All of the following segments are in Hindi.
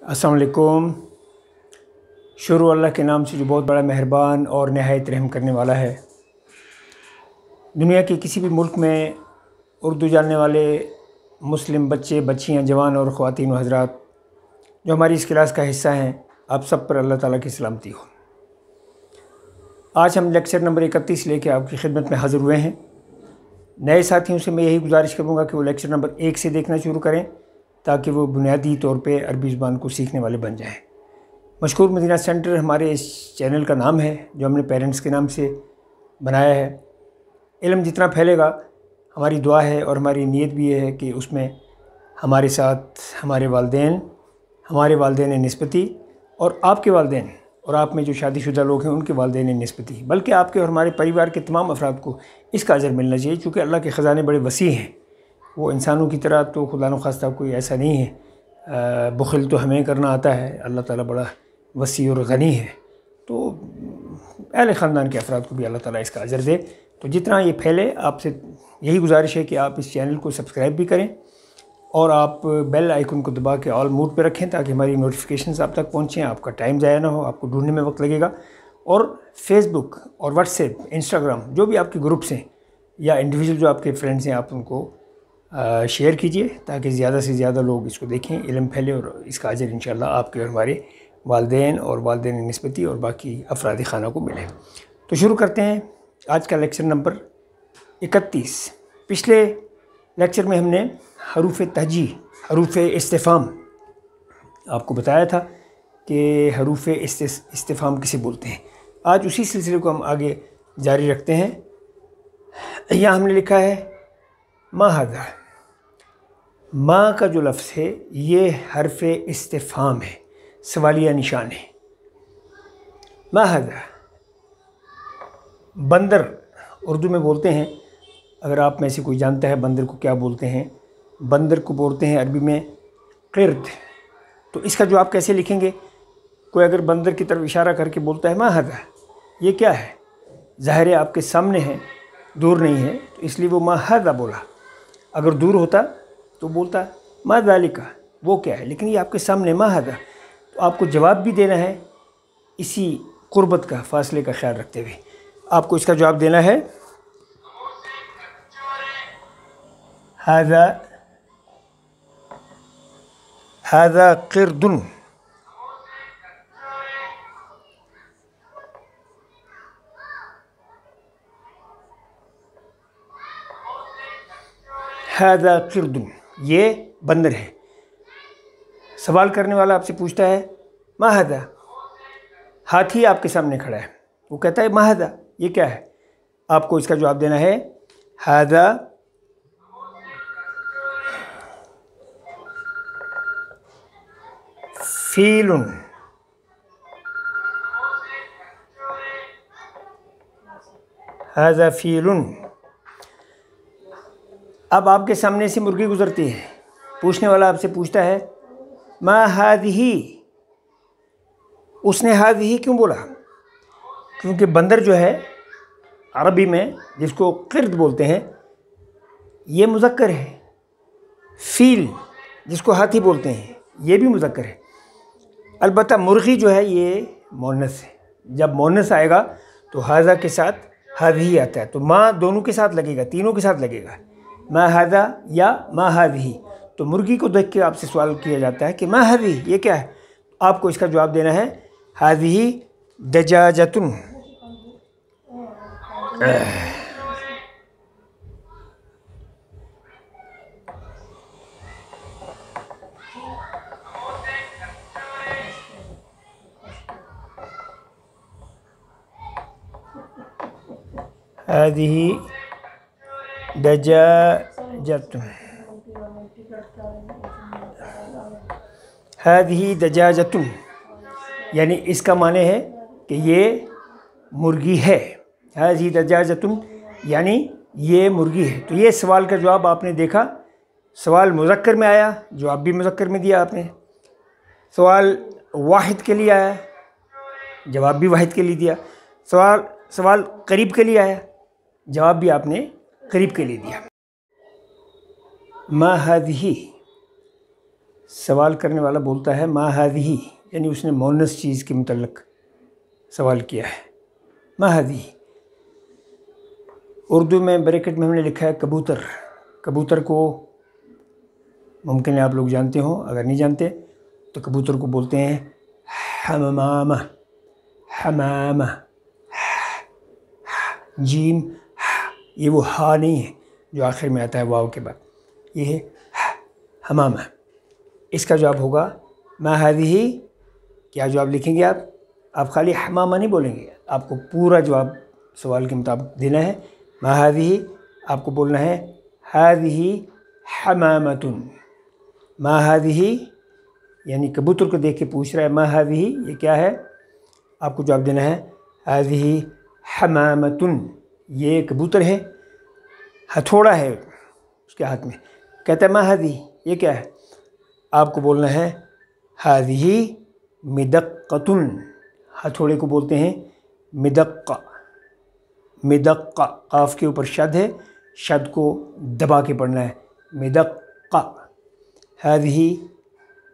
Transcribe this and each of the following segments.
अस्सलाम वालेकुम। शुरू अल्लाह के नाम से जो बहुत बड़ा मेहरबान और नहायत रहम करने वाला है। दुनिया के किसी भी मुल्क में उर्दू जानने वाले मुस्लिम बच्चे, बच्चियां, जवान और ख़वातीन व हज़रात जो हमारी इस क्लास का हिस्सा हैं, आप सब पर अल्लाह ताला की सलामती हो। आज हम लेक्चर नंबर 31 लेके आपकी खिदमत में हाज़िर हुए हैं। नए साथियों से मैं यही गुजारिश करूँगा कि वो लेक्चर नंबर 1 से देखना शुरू करें ताकि वो बुनियादी तौर पे अरबी ज़ुबान को सीखने वाले बन जाएं। मशकूर मदीना सेंटर हमारे इस चैनल का नाम है जो हमने पेरेंट्स के नाम से बनाया है। इल्म जितना फैलेगा, हमारी दुआ है और हमारी नीयत भी ये है कि उसमें हमारे साथ हमारे वालदैन निस्बती और आपके वालदैन और आप में जो शादीशुदा लोग हैं उनके वालदैन निस्बती, बल्कि आपके और हमारे परिवार के तमाम अफराद को इसका अजर मिलना चाहिए। चूँकि अल्लाह के ख़ज़ाने बड़े वसी हैं, वो इंसानों की तरह तो खुदा न खास्ता कोई ऐसा नहीं है। बुखल तो हमें करना आता है, अल्लाह ताला बड़ा वसी और गनी है। तो अहले ख़ानदान के अफराद को भी अल्लाह ताला इसका अजर दे। तो जितना ये फैले, आपसे यही गुजारिश है कि आप इस चैनल को सब्सक्राइब भी करें और आप बेल आइकन को दबा के ऑल मोड पे रखें ताकि हमारी नोटिफिकेशंस आप तक पहुँचें, आपका टाइम ज़ाया ना हो, आपको ढूंढने में वक्त लगेगा। और फेसबुक और व्हाट्सएप, इंस्टाग्राम, जो भी आपके ग्रुप्स हैं या इंडिविजुअल जो आपके फ्रेंड्स हैं, आप उनको शेयर कीजिए ताकि ज़्यादा से ज़्यादा लोग इसको देखें, इल्म फैले और इसका अजर इंशाअल्लाह आपके और हमारे वालदैन और वालदैन निस्बती और बाकी अफराद खाना को मिले। तो शुरू करते हैं आज का लेक्चर नंबर 31। पिछले लेक्चर में हमने हरूफ तहजी, हरूफ इस्तिफ़ाम आपको बताया था कि हरूफ इस्तिफ़ाम किसे बोलते हैं। आज उसी सिलसिले को हम आगे जारी रखते हैं। यहाँ हमने लिखा है मा हाज़ा। माँ का जो लफ्ज़ है ये हर्फ इस्तिफ़ाम है, सवालिया निशान है। मा हाज़ा बंदर उर्दू में बोलते हैं। अगर आप में से कोई जानता है बंदर को क्या बोलते हैं, बंदर को बोलते हैं अरबी में क़िर्द। तो इसका जवाब कैसे लिखेंगे? कोई अगर बंदर की तरफ इशारा करके बोलता है मा हाज़ा, ये क्या है, ज़ाहिर है आपके सामने है, दूर नहीं है, तो इसलिए वो मा हाज़ा बोला। अगर दूर होता तो बोलता मा ज़ालिका, वो क्या है, लेकिन ये आपके सामने मा हाज़ा, तो आपको जवाब भी देना है इसी क़ुर्बत का, फ़ासले का ख्याल रखते हुए। आपको इसका जवाब देना है हाज़ा हाज़ा क़िर्दुन। हाज़ा क़िर्दुन, ये बंदर है। सवाल करने वाला आपसे पूछता है मा हाज़ा, हाथी आपके सामने खड़ा है, वो कहता है मा हाज़ा, ये क्या है। आपको इसका जवाब देना है हाज़ा फ़ीलुन। हाज़ा फ़ीलुन। अब आपके सामने से मुर्गी गुज़रती है, पूछने वाला आपसे पूछता है मा हाज़िही। उसने हाज़िही क्यों बोला? क्योंकि बंदर जो है अरबी में जिसको क़िर्द बोलते हैं ये मुज़क्कर है। फ़ील जिसको हाथी बोलते हैं ये भी मुज़क्कर है। अलबत्ता मुर्गी जो है ये मुअन्नस है। जब मुअन्नस आएगा तो हाज़ा के साथ हाज़िही आता है, तो माँ दोनों के साथ लगेगा, तीनों के साथ लगेगा, मा हाज़ा या मा हाज़िही। तो मुर्गी को देख के आपसे सवाल किया जाता है कि मा हाज़िही, ये क्या है। आपको इसका जवाब देना है हाज़िही दजाजतुन। हाज़िही दजाजतुन, हाज़िही दजाजतुन, यानी इसका माने है कि ये मुर्गी है। हाज़िही दजाजतुन यानी ये मुर्गी है। तो ये सवाल का जवाब आपने देखा, सवाल मुज़क्कर में आया, जवाब भी मुज़क्कर में दिया आपने। सवाल वाहिद के लिए आया, जवाब भी वाहिद के लिए दिया। सवाल करीब के लिए आया, जवाब भी आपने करीब के लिए दिया। मा हाज़िही सवाल करने वाला बोलता है मा हादिही, यानी उसने मोनस चीज़ के मुतल्लिक़ सवाल किया है। मा हादिही उर्दू में ब्रैकेट में हमने लिखा है कबूतर। कबूतर को मुमकिन है आप लोग जानते हो, अगर नहीं जानते तो कबूतर को बोलते हैं हमामा। हमामा जीम, ये वो हा नहीं है जो आखिर में आता है वाव के बाद, ये है हमामा। इसका जवाब होगा मा हादिही। क्या जवाब लिखेंगे आप खाली हमामा नहीं बोलेंगे, आपको पूरा जवाब सवाल के मुताबिक देना है। मा हादिही आपको बोलना है हादिही हमामतुन। मा हादिही यानी कबूतर को देख के पूछ रहा है मा हादिही, ये क्या है, आपको जवाब देना है हादिही हमामतुन। ये कबूतर है, हथौड़ा है उसके हाथ में, कहता है मा हादिही, ये क्या है, आपको बोलना है हादिही मिदक्कतुन। हथौड़े को बोलते हैं मिदक्का। मिदक्का, काफ के ऊपर शद है, शद को दबा के पढ़ना है, मिदक्का। हादिही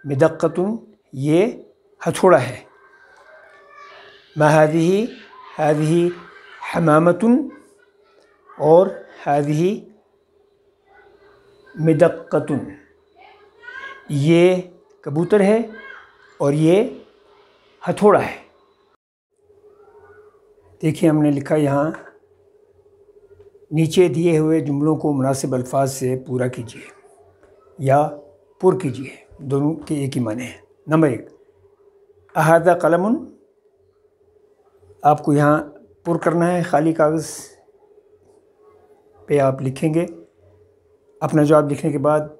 मिदक्कतुन, ये हथौड़ा है। मा हादिही, हादिही हमामतुन और हादिही मिदक्कतुन। ये कबूतर है और ये हथौड़ा है। देखिए हमने लिखा यहाँ, नीचे दिए हुए जुमलों को मुनासिब अल्फाज से पूरा कीजिए या पुर कीजिए, दोनों के एक ही माने हैं। नंबर 1, अहादा कलमुन, आपको यहाँ पुर करना है, खाली कागज़ पे आप लिखेंगे। अपना जवाब लिखने के बाद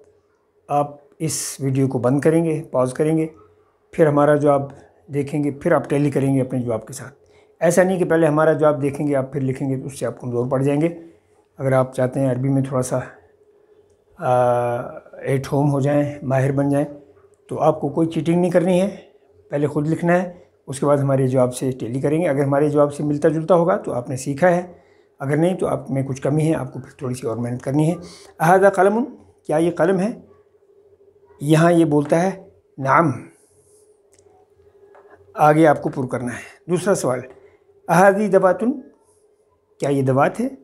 आप इस वीडियो को बंद करेंगे, पॉज करेंगे, फिर हमारा जवाब देखेंगे, फिर आप टैली करेंगे अपने जवाब के साथ। ऐसा नहीं कि पहले हमारा जवाब देखेंगे आप फिर लिखेंगे, तो उससे आप कमज़ोर पड़ जाएंगे। अगर आप चाहते हैं अरबी में थोड़ा सा एट होम हो जाएं, माहिर बन जाएं, तो आपको कोई चीटिंग नहीं करनी है, पहले ख़ुद लिखना है, उसके बाद हमारे जवाब से टैली करेंगे। अगर हमारे जवाब से मिलता जुलता होगा तो आपने सीखा है, अगर नहीं तो आप में कुछ कमी है, आपको फिर थोड़ी सी और मेहनत करनी है। अहादा कलमुन, क्या ये कलम है, यहाँ ये बोलता है नाम, आगे आपको पुर करना है। दूसरा सवाल, अहादी दवातुन, क्या ये दवात है।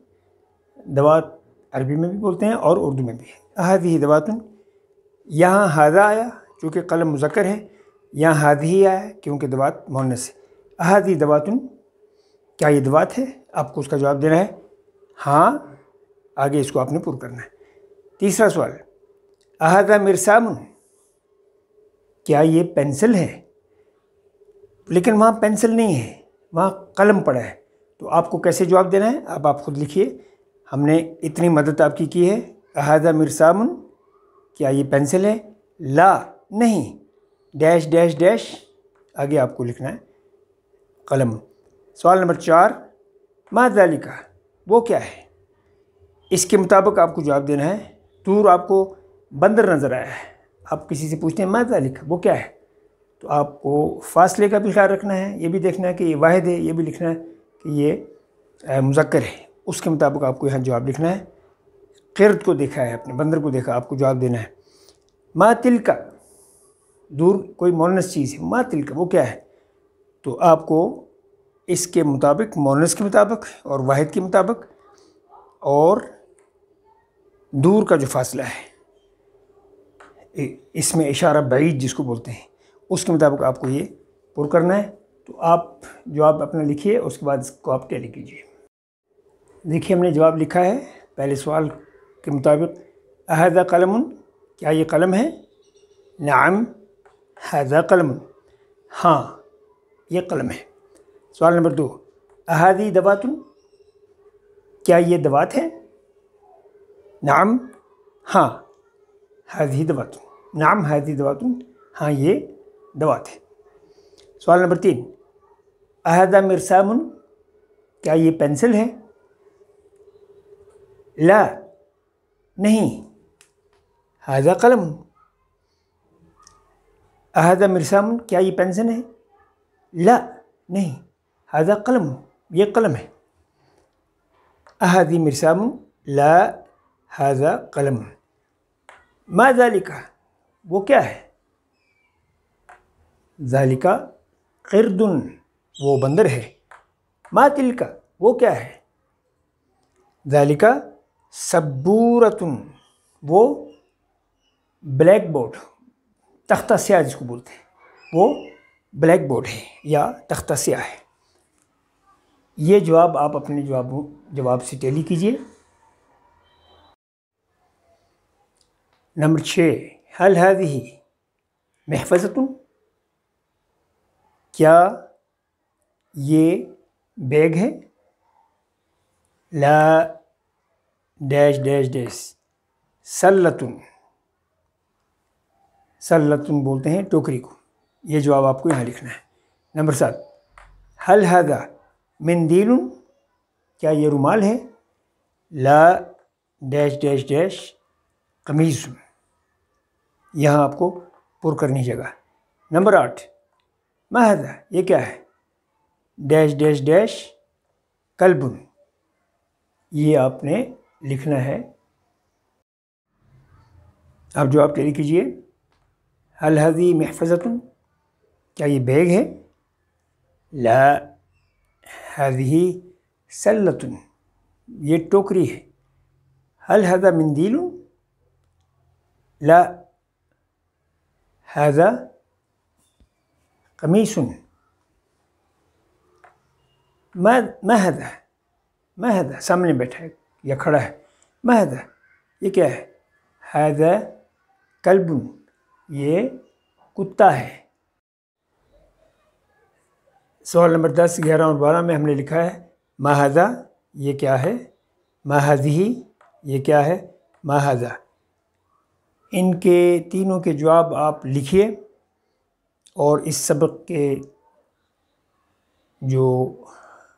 दवात अरबी में भी बोलते हैं और उर्दू में भी। अहादी दवातुन, यहाँ हादा आया क्योंकि कलम मुज़क्कर है, यहाँ हादी आया क्योंकि दवात मुअन्नस है। अहादी दवातुन, क्या ये दवात है, आपको उसका जवाब देना है हाँ, आगे इसको आपने पुर करना है। तीसरा सवाल, अहादा मिरसामुन, क्या ये पेंसिल है, लेकिन वहाँ पेंसिल नहीं है, वहाँ कलम पड़ा है, तो आपको कैसे जवाब देना है, अब आप खुद लिखिए। हमने इतनी मदद आपकी की है। अहादा मिरसामुन, क्या ये पेंसिल है, ला नहीं, डैश डैश डैश, आगे आपको लिखना है कलम। सवाल नंबर 4, मा ज़ालिका, वो क्या है, इसके मुताबिक आपको जवाब देना है। दूर आपको बंदर नज़र आया है, आप किसी से पूछते हैं मा ज़ालिका, वो क्या है, तो आपको फासले का भी ख्याल रखना है, ये भी देखना है कि ये वाहिद है, ये भी लिखना है कि ये मुज़क्कर है, उसके मुताबिक आपको यहाँ जवाब लिखना है। क़िर्द को देखा है आपने, बंदर को देखा, आपको जवाब देना है। मा तिलका, दूर कोई मोनस चीज़ है, मा तिलका वो क्या है, तो आपको इसके मुताबिक, मोनस के मुताबिक और वाहिद के मुताबिक और दूर का जो फासला है, इसमें इशारा बईद जिसको बोलते हैं, उसके मुताबिक आपको ये पुर करना है। तो आप जवाब अपना लिखिए, उसके बाद इसको आप टैली कीजिए। देखिए हमने जवाब लिखा है पहले सवाल के मुताबिक, अहादा कलमुन, क्या ये कलम है, नाम हादा कलमुन, हाँ ये कलम है। सवाल नंबर 2, अहादी दवातुन, क्या ये दवात है, नाम हाँ हादी दवातुन, नाम हादी दवातुन, हाँ ये दवात है। सवाल नंबर 3, अहादा मिरसामुन, क्या ये पेंसिल है, ला नहीं, हादा कलम। अहादा मिरसामुन, क्या ये पेंसिल है, ला नहीं, हादा कलम, ये कलम है। अहादी मिरसामुन, ला हादा कलम। मा ज़ालिका, वो क्या है, ज़ालिका क़िर्दुन, वो बंदर है। मा तिलका, वो क्या है। ज़ालिका सब्बूरतुन, वो ब्लैक बोर्ड, तख्ता स्याह जिसको बोलते हैं, वो ब्लैक बोर्ड है या तख्ता स्याह है। ये जवाब आप अपने जवाब से टैली कीजिए। नंबर 6, हल हाज़िही महफ़ज़तुन, क्या ये बैग है। ला डैश डैश डैश सल्लतुन, सल्लतुन बोलते हैं टोकरी को। ये जवाब आपको यहाँ लिखना है। नंबर 7, हल हाज़ा मिंदीलुन, क्या ये रुमाल है। ला डैश डैश डैश कमीज़ुन, यहाँ आपको पुर करनी जगह। नंबर 8, मा हाज़ा, ये क्या है। डैश डैश डैश कल्बुन, ये आपने लिखना है। आप जवाब टैली कीजिए। हल हाज़ी महफ़ज़तुन, क्या ये बैग है। ला हाज़िही सल्लतुन, ये टोकरी है। हल हाज़ा मिंदीलुन, ला हाज़ा कमीसुन। मा हाज़ा, मा हाज़ा सामने बैठा है या खड़ा है। मा हाज़ा, ये क्या है। हाज़ा कल्बुन, ये कुत्ता है। सवाल नंबर 10, 11 और 12 में हमने लिखा है मा हाज़ा, ये क्या है। मा हाज़िही, ये क्या है। मा हाज़ा, इनके तीनों के जवाब आप लिखिए और इस सबक के जो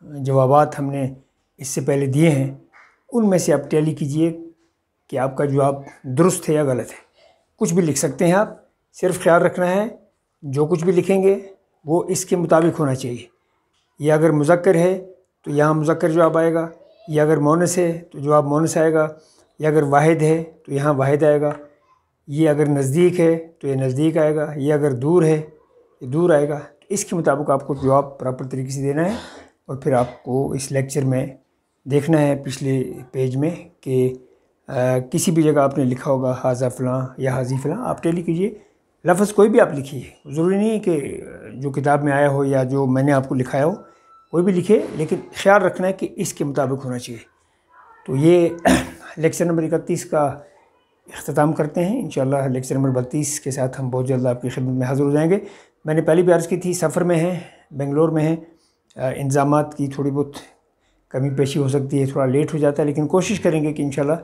जवाबात हमने इससे पहले दिए हैं उनमें से आप टैली कीजिए कि आपका जवाब दुरुस्त है या गलत है। कुछ भी लिख सकते हैं आप, सिर्फ ख्याल रखना है जो कुछ भी लिखेंगे वो इसके मुताबिक होना चाहिए। ये अगर मुज़क्कर है तो यहाँ मुज़क्कर जवाब आएगा, या अगर मोनस है तो जवाब मोनस आएगा, या अगर वाहिद है तो यहाँ वाहिद आएगा, ये अगर नज़दीक है तो ये नज़दीक आएगा, ये अगर दूर है ये दूर आएगा। इसके मुताबिक आपको जवाब प्रॉपर तरीके से देना है। और फिर आपको इस लेक्चर में देखना है पिछले पेज में कि किसी भी जगह आपने लिखा होगा हाज़ा फ़लाँ या हाज़ी फ़लाँ, आप टैली कीजिए। लफ्ज़ कोई भी आप लिखिए, ज़रूरी नहीं है कि जो किताब में आया हो या जो मैंने आपको लिखाया हो, कोई भी लिखे, लेकिन ख्याल रखना है कि इसके मुताबिक होना चाहिए। तो ये लेक्चर नंबर 31 का इख्तिताम करते हैं। इंशाअल्लाह लेक्चर नंबर 32 के साथ हम बहुत जल्द आपकी खिदमत में हाज़िर हो जाएंगे। मैंने पहली भी अर्ज़ की थी, सफ़र में है, बेंगलोर में है, इंतज़ामात की थोड़ी बहुत कमी पेशी हो सकती है, थोड़ा लेट हो जाता है, लेकिन कोशिश करेंगे कि इंशाअल्लाह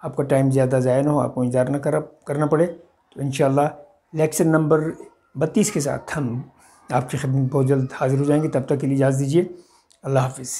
आपका टाइम ज़्यादा ज़ाया ना हो, आपको इंतज़ार ना करना पड़े। तो इंशाअल्लाह लेक्चर नंबर 32 के साथ हम आपकी खिदमत में बहुत जल्द हाज़िर हो जाएंगे। तब तक के लिए इजाज़त दीजिए। अल्लाह हाफ़िज़।